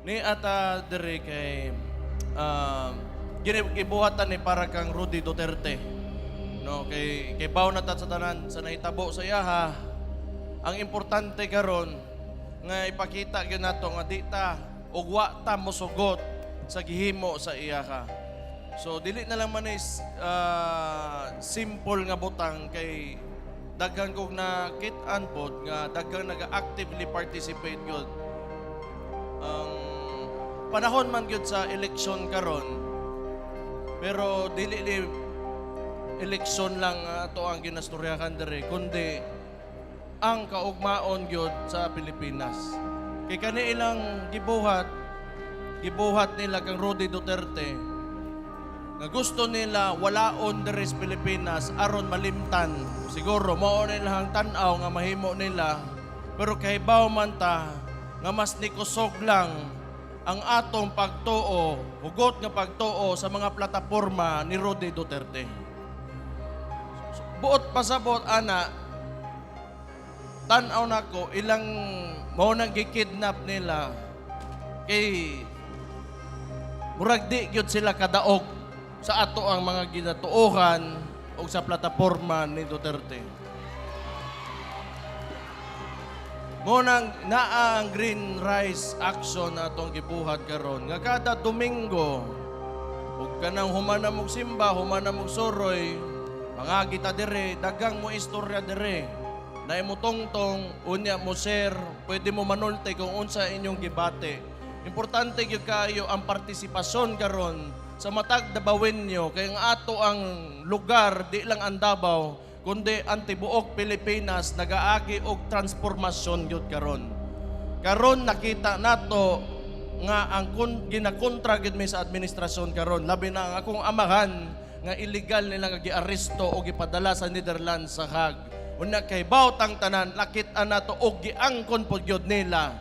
Ni ata diri kay gibuhatan ni para kang Rudy Duterte. No, kay bawo na ta sa tanan sa nahitabo sa iyaha. Ang importante karon nga ipakita gyud nato nga di ta ug wa ta mosugot sa gihimo sa iyaha. So dili na lang man is simple nga butang kay daghan kog nakit-an pod nga daghan naga-actively participate gyud. Ang panahon man gyud sa eleksyon karon, pero dili ni eleksyon lang ato ang ginastoryahan diri, kundi ang kaugmaon gyud sa Pilipinas. Kay kani ilang gibuhat nila kang Rudy Duterte nga gusto nila walaon diri sa Pilipinas aron malimtan. Siguro mao nila ang tan-aw nga mahimo nila, pero kahibaw man ta nga mas nikusog lang ang atong pagtuo, hugot nga pagtuo sa mga plataporma ni Rudy Duterte. Buot pasabot ana, tan-aw nako ilang mao nang gikidnap nila kay murag di gyud sila kadaog sa ato ang mga ginatuohan o sa plataporma ni Duterte. Ngunang naa ang Green Rice Action na itong gibuhat karon nga kada Domingo ug kanang humana mog simba, humana mog soroy, mga kita dire, dagang mo istorya dire. Na imo tongtong, unya mo share, pwede mo manulti kung unsa inyong gibate. Importante gyud kayo ang partisipasyon karon sa matag Dabawenyo kay ang ato ang lugar di lang ang Davao kundi ang tibuok Pilipinas nagaagi og transformasyon gyud karon. Karon nakita nato nga ang ginakontra gyud mi sa administrasyon karon, labi na ang akong amahan nga illegal nila nga giaresto o gipadala sa Netherlands sa Hague. Unya kay bawtang tanan nakita nato og giangkon pod gyud nila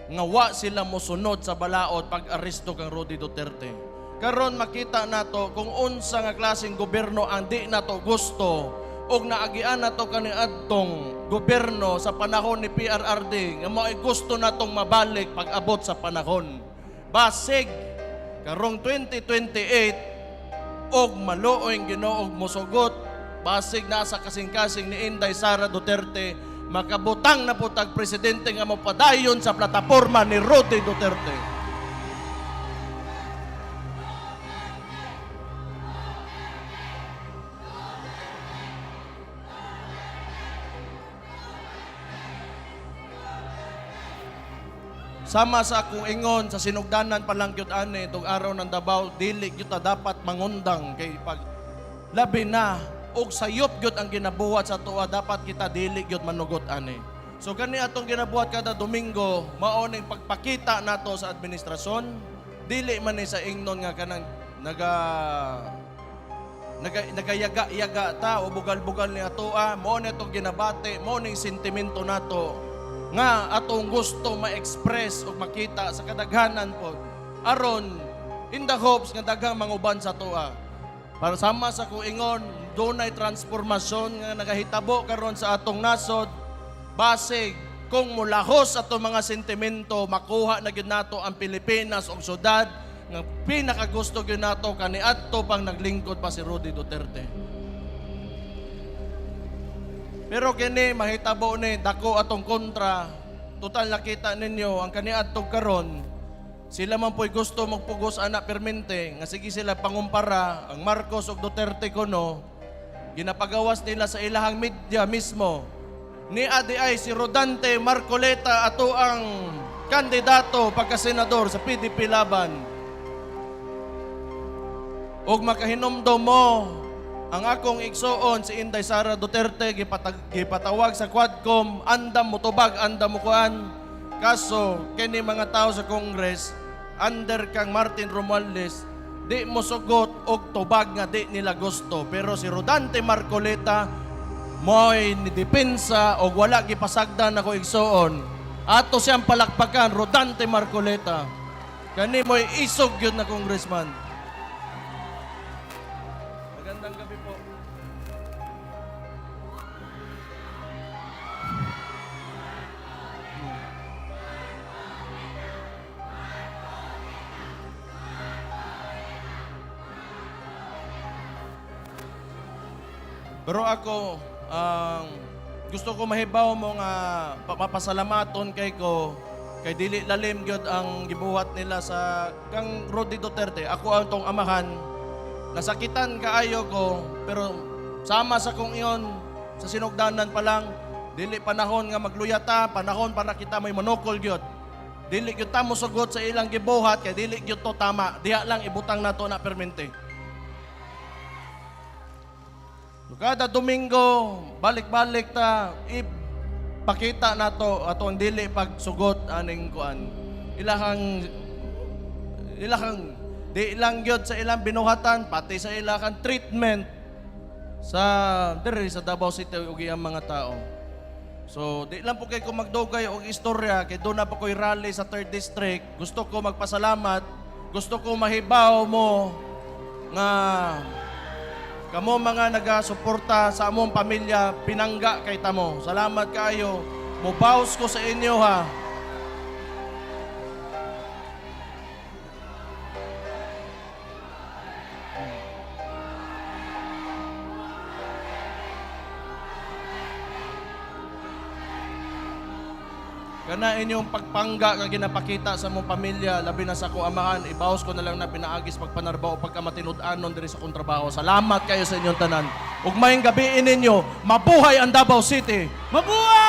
nga wa sila mosunod sa balaod pag-aresto kang Rudy Duterte. Karon makita nato kung unsa nga klaseng gobyerno ang di nato gusto og naagian nato kaniadtong gobyerno sa panahon ni PRRD nga mao gusto natong mabalik pag-abot sa panahon. Basig karong 2028 og maluoy Ginoo og mosugot basig nasa kasing-kasing ni Inday Sara Duterte makabutang na po tag presidente nga mopadayon sa plataporma ni Rudy Duterte. Sama sa akong ingon sa sinugdanan pa lang gyud ani itong araw ng Davao, dili gyud ta dapat mangundang kay pag labi na og sayop gyud ang ginabuhat sa tuwa, dapat kita dili gyud manugot ani. So kani atong ginabuhat kada Domingo mao ning pagpakita nato sa administrasyon, dili man ni sa ingnon nga kanang nagayaga-yaga ta o bugal-bugal ni atoa, mao ni atong ginabate, mao ning sentimento nato nga atong gusto ma-express o makita sa kadaghanan po aron in the hopes nga daghang manguban sa toa. Para sama sa kuingon, dunay transformasyon nga nagahitabo karon sa atong nasod basig kung mulahos atong mga sentimento makuha na gyud nato ang Pilipinas og syudad nga pinakagusto gyud nato kaniadto pang naglingkod pa si Rudy Duterte. Pero kini mahitabo ni dako atong kontra. Total nakita ninyo ang kaniadtong karon. Sila man po'y gusto magpugos anak permente nga sige sila pangumpara ang Marcos ug Duterte kuno. Ginapagawas nila sa ilahang media mismo. Ni ADI si Rodante Marcoleta ato ang kandidato pagka-senador sa PDP laban. Og makahinomdom mo ang akong igsuon si Inday Sara Duterte gipatawag sa Quadcom, andam mo tubag, andam mo kuan. Kaso kini mga tao sa Congress under kang Martin Romualdez di mo sugot og tubag nga di nila gusto. Pero si Rodante Marcoleta mo'y nidepensa og wala gipasagdan ako igsuon. Ato siyang palakpakan, Rodante Marcoleta. Kani mo'y isog yun na congressman. Magandang gabi po. Pero ako, gusto ko mahibaw mo nga papasalamaton kay ko kay dili lalim gyud ang gibuhat nila sa kang Rodi Duterte. Ako ang tong amahan. Nasakitan kaayo ko pero sama sa kong iyon sa sinugdanan pa lang dili panahon nga magluyata, panahon para kita may monokol gyud. Dili gyud ta mosugot sa ilang gibuhat kay dili gyud to tama. Diha lang ibutang nato na permente. Kada Domingo, balik-balik ta, ipakita nato ato ang dili pagsugot aning kuan. Ilahang di lang gyud sa ilang binuhatan, pati sa ilang treatment sa diri sa Davao City ug iyang mga tao. So, di lang po kay ko magdugay og istorya kay doon na po ko'y rally sa 3rd District. Gusto ko magpasalamat, gusto ko mahibaw mo nga kamo mga nagasuporta sa among pamilya, pinangga kay tamo. Salamat kayo. Mubaws ko sa inyo ha. Kana inyong pagpangga nga ginapakita sa mong pamilya, labi na sa ko amahan, ibawas ko na lang na pinaagis pagpanarbaho o pagkamatinud-anon diri sa kong trabaho. Salamat kayo sa inyong tanan. Ug mayong gabiin ninyo, mabuhay ang Davao City! Mabuhay!